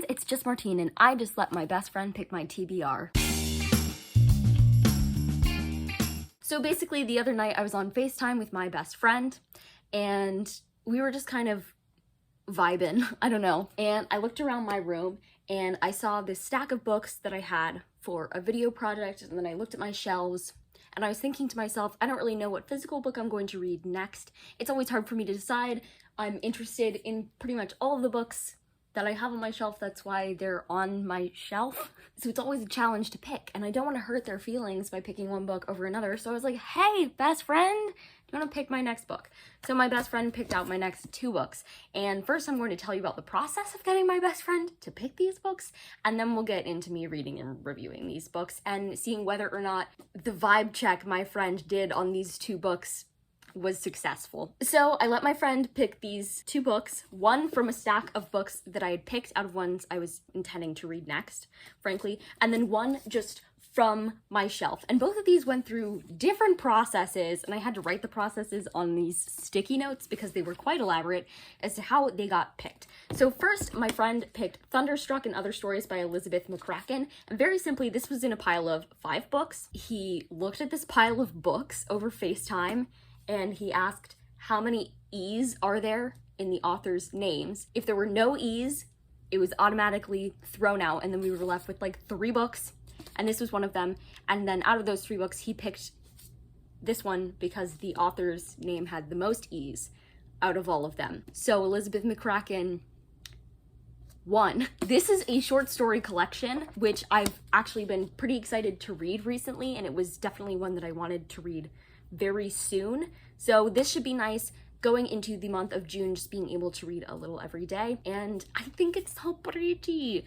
friends, it's just Martine, and I just let my best friend pick my TBR. So basically, the other night I was on FaceTime with my best friend, and we were just kind of vibing, I don't know. And I looked around my room, and I saw this stack of books that I had for a video project, and then I looked at my shelves, and I was thinking to myself, I don't really know what physical book I'm going to read next. It's always hard for me to decide. I'm interested in pretty much all of the books that I have on my shelf. That's why they're on my shelf. So it's always a challenge to pick, and I don't want to hurt their feelings by picking one book over another. So I was like, hey, best friend, do you want to pick my next book? So my best friend picked out my next 2 books. And first I'm going to tell you about the process of getting my best friend to pick these books, and then we'll get into me reading and reviewing these books and seeing whether or not the vibe check my friend did on these 2 books was successful. So I let my friend pick these 2 books, one from a stack of books that I had picked out of ones I was intending to read next, frankly, and then one just from my shelf. And both of these went through different processes, and I had to write the processes on these sticky notes because they were quite elaborate as to how they got picked. So first, my friend picked Thunderstruck and Other Stories by Elizabeth McCracken, and very simply, this was in a pile of 5 books. He looked at this pile of books over FaceTime, and he asked, how many E's are there in the author's names? If there were no E's, it was automatically thrown out, and then we were left with like 3 books, and this was one of them. And then out of those 3 books, he picked this one because the author's name had the most E's out of all of them. So Elizabeth McCracken won. This is a short story collection, which I've actually been pretty excited to read recently, and it was definitely one that I wanted to read very soon. So this should be nice going into the month of June, just being able to read a little every day. And I think it's so pretty.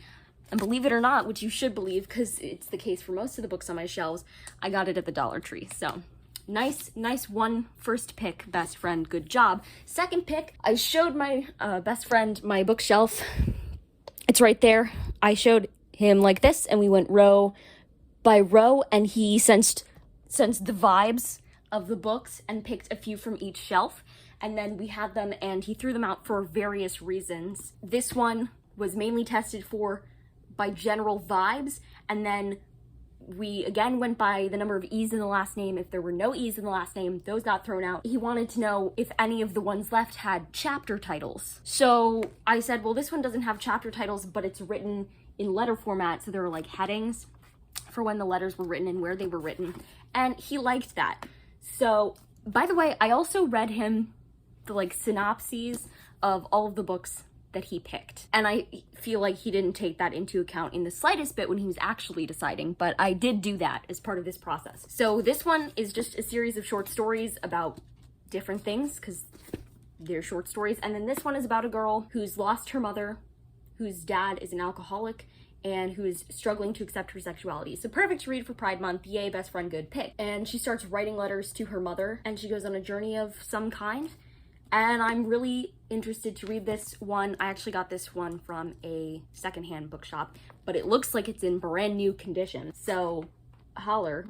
And believe it or not, which you should believe because it's the case for most of the books on my shelves, I got it at the Dollar Tree. So nice one first pick, best friend, good job. Second pick, I showed my best friend my bookshelf. It's right there. I showed him like this, and we went row by row, and he sensed the vibes of the books and picked a few from each shelf, and then we had them and he threw them out for various reasons. This one was mainly tested by general vibes, and then we again went by the number of E's in the last name. If there were no E's in the last name, those got thrown out. He wanted to know if any of the ones left had chapter titles. So I said, well, this one doesn't have chapter titles, but it's written in letter format, so there are like headings for when the letters were written and where they were written, and he liked that. So, by the way, I also read him the synopses of all of the books that he picked. And I feel like he didn't take that into account in the slightest bit when he was actually deciding, but I did do that as part of this process. So this one is just a series of short stories about different things because they're short stories. And then this one is about a girl who's lost her mother, whose dad is an alcoholic, and who is struggling to accept her sexuality. So perfect to read for Pride Month. Yay, best friend, good pick. And she starts writing letters to her mother, and she goes on a journey of some kind. And I'm really interested to read this one. I actually got this one from a secondhand bookshop, but it looks like it's in brand new condition. So holler.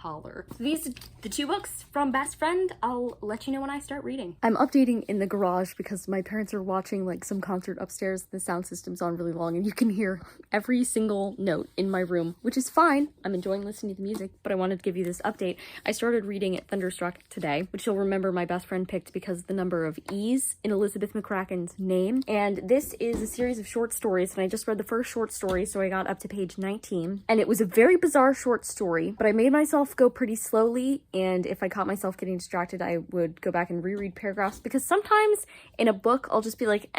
So these are the 2 books from Best Friend. I'll let you know when I start reading. I'm updating in the garage because my parents are watching some concert upstairs. The sound system's on really long and you can hear every single note in my room, which is fine. I'm enjoying listening to the music, but I wanted to give you this update. I started reading Thunderstruck today, which you'll remember my best friend picked because of the number of E's in Elizabeth McCracken's name. And this is a series of short stories, and I just read the first short story, so I got up to page 19. And it was a very bizarre short story, but I made myself go pretty slowly, and if I caught myself getting distracted, I would go back and reread paragraphs, because sometimes in a book I'll just be like,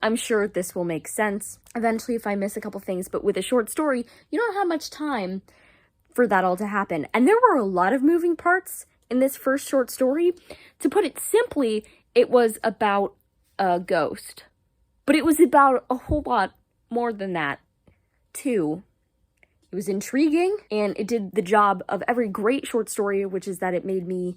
I'm sure this will make sense eventually if I miss a couple things. But with a short story, you don't have much time for that all to happen, and there were a lot of moving parts in this first short story. To put it simply, it was about a ghost, but it was about a whole lot more than that too. It was intriguing, and it did the job of every great short story, which is that it made me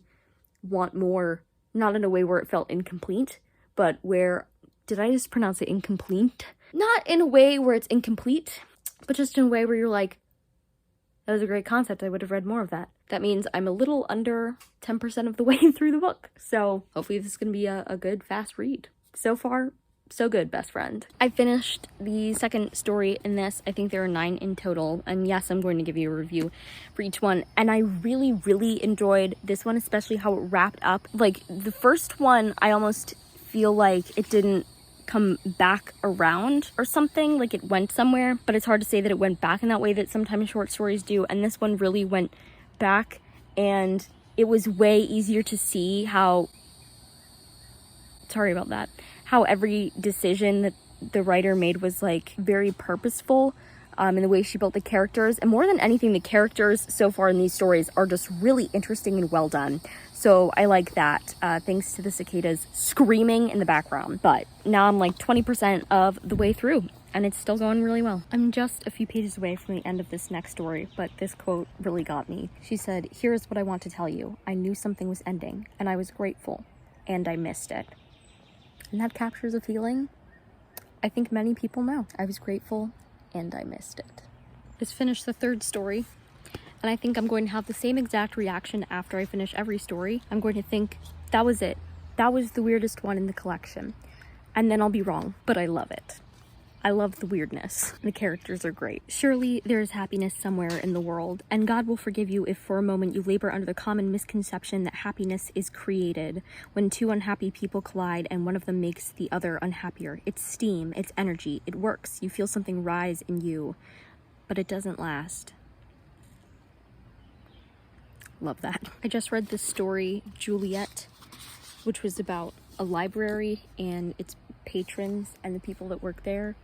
want more, not in a way where it felt incomplete, but where, did I just pronounce it incomplete? Not in a way where it's incomplete, but just in a way where you're like, that was a great concept, I would have read more of that. That means I'm a little under 10% of the way through the book, so hopefully this is going to be a good, fast read. So far, So good, best friend. I finished the second story in this. I think there are 9 in total. And yes, I'm going to give you a review for each one. And I really, really enjoyed this one, especially how it wrapped up. Like, the first one, I almost feel like it didn't come back around or something. Like, it went somewhere. But it's hard to say that it went back in that way that sometimes short stories do. And this one really went back. And it was way easier to see how... Sorry about that. How every decision that the writer made was like very purposeful in the way she built the characters. And more than anything, the characters so far in these stories are just really interesting and well done. So I like that, thanks to the cicadas screaming in the background. But now I'm like 20% of the way through and it's still going really well. I'm just a few pages away from the end of this next story, but this quote really got me. She said, "Here's what I want to tell you. I knew something was ending and I was grateful and I missed it." And that captures a feeling I think many people know. I was grateful and I missed it. Just finished the third story, and I think I'm going to have the same exact reaction after I finish every story. I'm going to think, that was it. That was the weirdest one in the collection. And then I'll be wrong, but I love it. I love the weirdness. The characters are great. Surely there is happiness somewhere in the world, and God will forgive you if for a moment you labor under the common misconception that happiness is created when two unhappy people collide and one of them makes the other unhappier. It's steam, it's energy, it works. You feel something rise in you, but it doesn't last. Love that. I just read this story, Juliet, which was about a library and its patrons and the people that work there.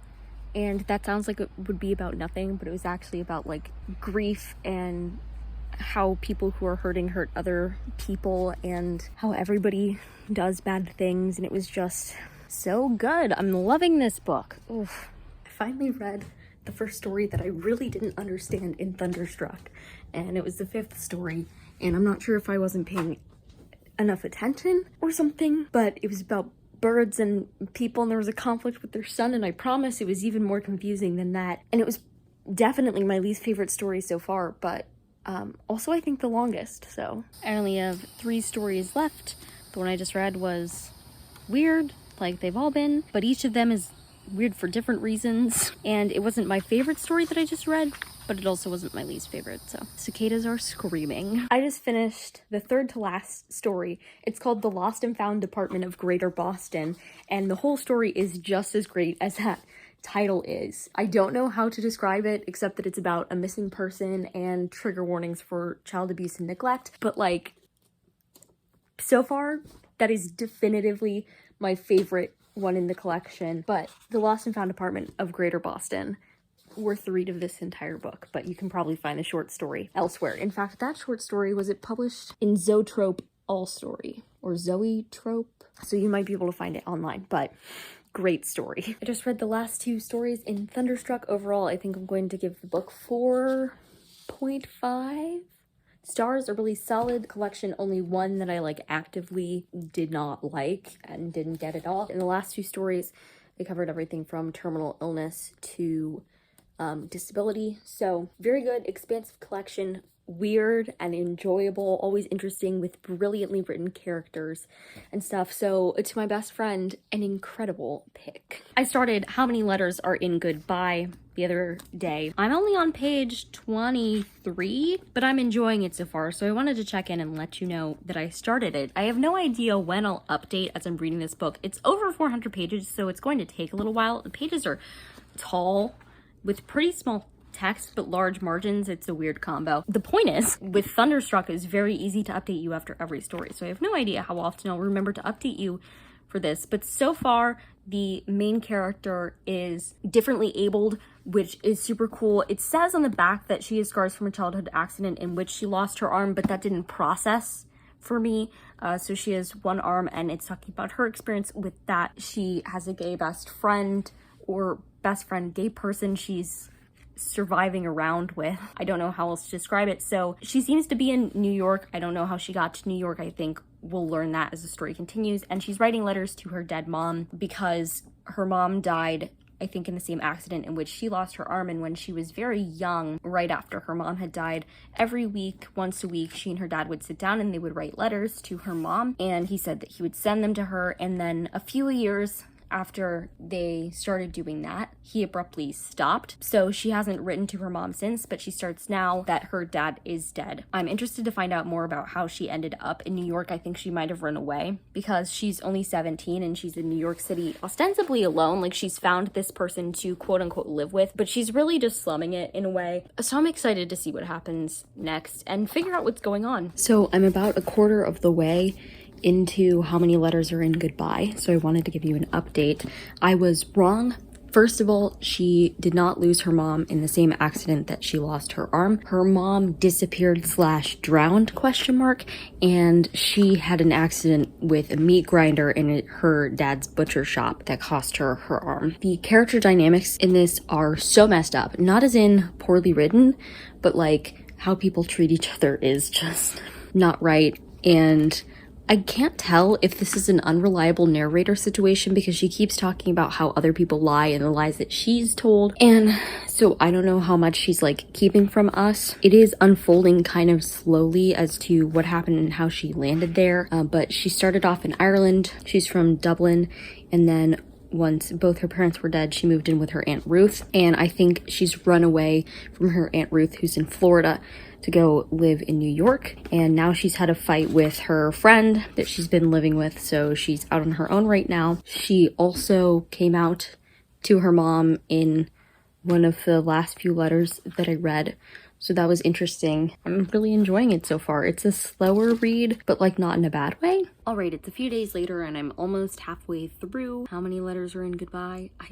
And that sounds like it would be about nothing, but it was actually about like grief and how people who are hurting hurt other people and how everybody does bad things. And it was just so good. I'm loving this book. Oof. I finally read the first story that I really didn't understand in Thunderstruck, and it was the 5th story, and I'm not sure if I wasn't paying enough attention or something, but it was about birds and people, and there was a conflict with their son, and I promise it was even more confusing than that. And it was definitely my least favorite story so far, but also I think the longest. So I only have 3 stories left. The one I just read was weird, like they've all been, but each of them is weird for different reasons. And it wasn't my favorite story that I just read, but it also wasn't my least favorite. So cicadas are screaming. I just finished the 3rd to last story. It's called The Lost and Found Department of Greater Boston, and the whole story is just as great as that title is. I don't know how to describe it except that it's about a missing person and trigger warnings for child abuse and neglect, but like, so far that is definitively my favorite one in the collection. But The Lost and Found Department of Greater Boston, worth the read of this entire book, but you can probably find the short story elsewhere. In fact, that short story, was it published in Zoetrope All Story or Zoetrope? So you might be able to find it online, but great story. I just read the last 2 stories in Thunderstruck. Overall, I think I'm going to give the book 4.5 stars. A really solid collection. Only one that I like actively did not like and didn't get at all. In the last 2 stories, they covered everything from terminal illness to disability. So very good, expansive collection, weird and enjoyable, always interesting with brilliantly written characters and stuff. So to my best friend, an incredible pick. I started How Many Letters Are in Goodbye the other day. I'm only on page 23, but I'm enjoying it so far. So I wanted to check in and let you know that I started it. I have no idea when I'll update as I'm reading this book. It's over 400 pages, so it's going to take a little while. The pages are tall with pretty small text but large margins. It's a weird combo. The point is, with Thunderstruck, it's very easy to update you after every story, so I have no idea how often I'll remember to update you for this, but so far the main character is differently abled, which is super cool. It says on the back that she has scars from a childhood accident in which she lost her arm, but that didn't process for me. So she has one arm, and it's talking about her experience with that. She has a gay best friend, or best friend gay person she's surviving around with. I don't know how else to describe it. So she seems to be in New York. I don't know how she got to New York. I think we'll learn that as the story continues. And she's writing letters to her dead mom because her mom died, I think, in the same accident in which she lost her arm. And when she was very young, right after her mom had died, every week, once a week, she and her dad would sit down and they would write letters to her mom. And he said that he would send them to her. And then a few years after they started doing that, he abruptly stopped. So she hasn't written to her mom since, but she starts now that her dad is dead. I'm interested to find out more about how she ended up in New York. I think she might have run away because she's only 17 and she's in New York City ostensibly alone. Like, she's found this person to quote unquote live with, but she's really just slumming it in a way. So I'm excited to see what happens next and figure out what's going on. So I'm about a quarter of the way into How Many Letters Are in Goodbye, so I wanted to give you an update. I was wrong. First of all, she did not lose her mom in the same accident that she lost her arm. Her mom disappeared / drowned ? And she had an accident with a meat grinder in her dad's butcher shop that cost her her arm. The character dynamics in this are so messed up, not as in poorly written, but like how people treat each other is just not right. And I can't tell if this is an unreliable narrator situation because she keeps talking about how other people lie and the lies that she's told. And so I don't know how much she's like keeping from us. It is unfolding kind of slowly as to what happened and how she landed there. But she started off in Ireland. She's from Dublin. And then once both her parents were dead, she moved in with her Aunt Ruth. And I think she's run away from her Aunt Ruth, who's in Florida, to go live in New York. And now she's had a fight with her friend that she's been living with, so she's out on her own right now. She also came out to her mom in one of the last few letters that I read, so that was interesting. I'm really enjoying it so far. It's a slower read, but like not in a bad way. All right, it's a few days later and I'm almost halfway through How Many Letters Are in Goodbye. I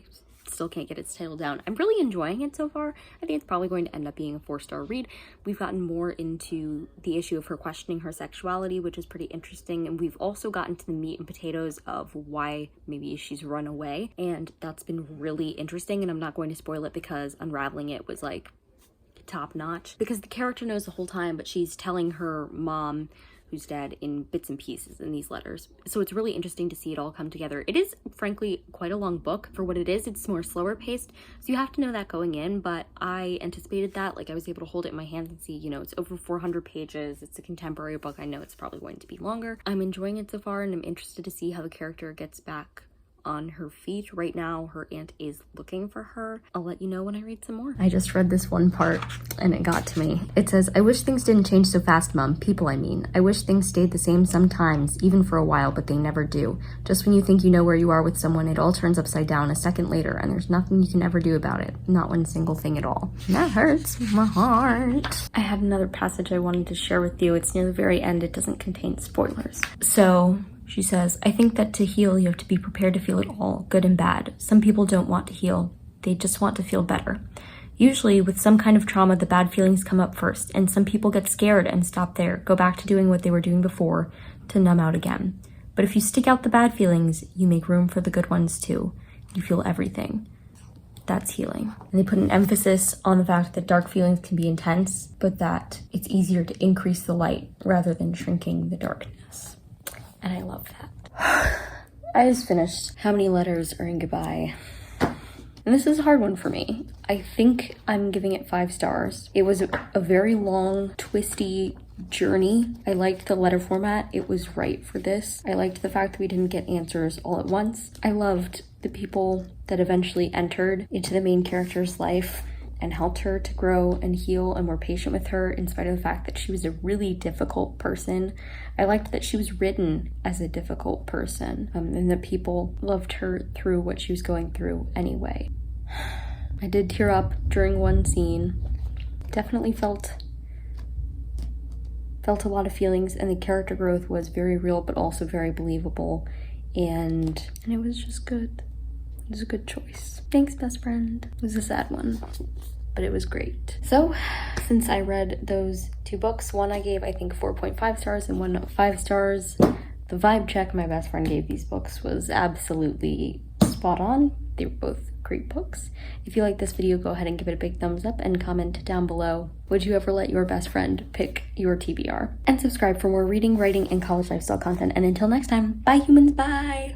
still can't get its title down. I'm really enjoying it so far. I think it's probably going to end up being a 4-star read. We've gotten more into the issue of her questioning her sexuality, which is pretty interesting. And we've also gotten to the meat and potatoes of why maybe she's run away. And that's been really interesting. And I'm not going to spoil it because unraveling it was like top notch. Because the character knows the whole time, but she's telling her mom, who's dead, in bits and pieces in these letters. So it's really interesting to see it all come together. It is, frankly, quite a long book. For what it is, it's more slower paced. So you have to know that going in, but I anticipated that. Like, I was able to hold it in my hands and see, you know, it's over 400 pages. It's a contemporary book. I know it's probably going to be longer. I'm enjoying it so far, and I'm interested to see how the character gets back on her feet. Right now, her aunt is looking for her. I'll let you know when I read some more. I just read this one part and it got to me. It says, "I wish things didn't change so fast, Mom. People, I mean. I wish things stayed the same sometimes, even for a while, but they never do. Just when you think you know where you are with someone, it all turns upside down a second later, and there's nothing you can ever do about it. Not one single thing at all." That hurts my heart. I had another passage I wanted to share with you. It's near the very end. It doesn't contain spoilers. So she says, "I think that to heal, you have to be prepared to feel it all, good and bad. Some people don't want to heal. They just want to feel better. Usually, with some kind of trauma, the bad feelings come up first, and some people get scared and stop there, go back to doing what they were doing before, to numb out again. But if you stick out the bad feelings, you make room for the good ones too. You feel everything. That's healing." And they put an emphasis on the fact that dark feelings can be intense, but that it's easier to increase the light rather than shrinking the darkness. And I love that. I just finished How Many Letters Are in Goodbye. And this is a hard one for me. I think I'm giving it 5 stars. It was a very long, twisty journey. I liked the letter format. It was right for this. I liked the fact that we didn't get answers all at once. I loved the people that eventually entered into the main character's life and helped her to grow and heal and were patient with her in spite of the fact that she was a really difficult person. I liked that she was written as a difficult person, and that people loved her through what she was going through anyway. I did tear up during one scene. Definitely felt a lot of feelings, and the character growth was very real but also very believable, and it was just good. It was a good choice. Thanks, best friend. It was a sad one, but it was great. So, since I read those 2 books, one I gave, I think, 4.5 stars and one 5 stars. The vibe check my best friend gave these books was absolutely spot on. They were both great books. If you like this video, go ahead and give it a big thumbs up and comment down below, would you ever let your best friend pick your TBR? And subscribe for more reading, writing, and college lifestyle content. And until next time, bye humans, bye!